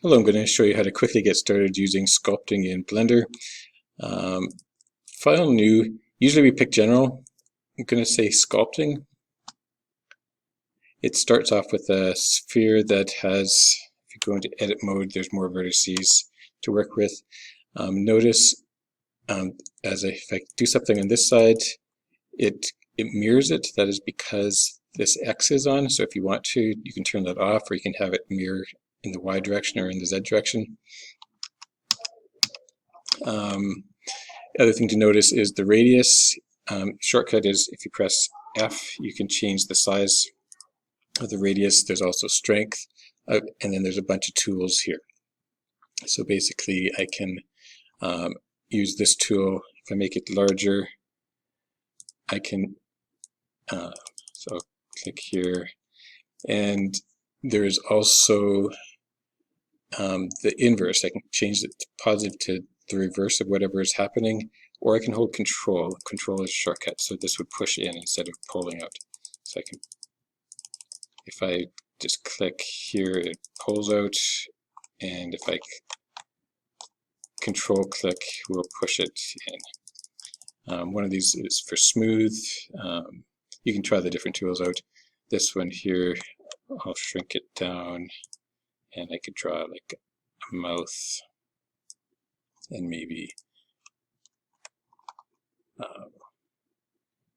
Hello, I'm going to show you how to quickly get started using sculpting in Blender. Um, File new, usually we pick general. I'm going to say sculpting. It starts off with a sphere that has, if you go into edit mode, there's more vertices to work with. Notice if I do something on this side, it mirrors it. That is because this X is on, so if you want to, you can turn that off, or you can have it mirror in the Y direction or in the Z direction. Other thing to notice is the radius. Shortcut is if you press F, you can change the size of the radius. There's also strength, and then there's a bunch of tools here. So basically I can use this tool. If I make it larger, I can, so I'll click here, and there is also the inverse. I can change it to positive to the reverse of whatever is happening, or I can hold control. Control is a shortcut, so this would push in instead of pulling out. So I can, if I just click here, it pulls out, and if I control click, we'll push it in. One of these is for smooth. You can try the different tools out. This one here, I'll shrink it down, and I could draw like a mouth, and maybe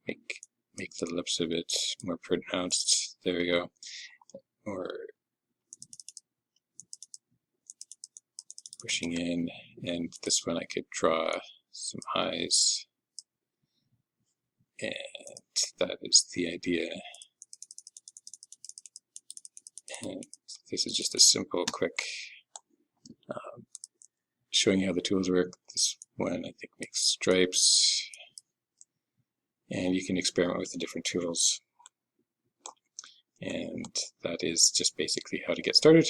make the lips a bit more pronounced. There we go. Or pushing in, and this one I could draw some eyes, and that is the idea. And this is just a simple, quick showing you how the tools work. This one I think makes stripes, and you can experiment with the different tools. And that is just basically how to get started.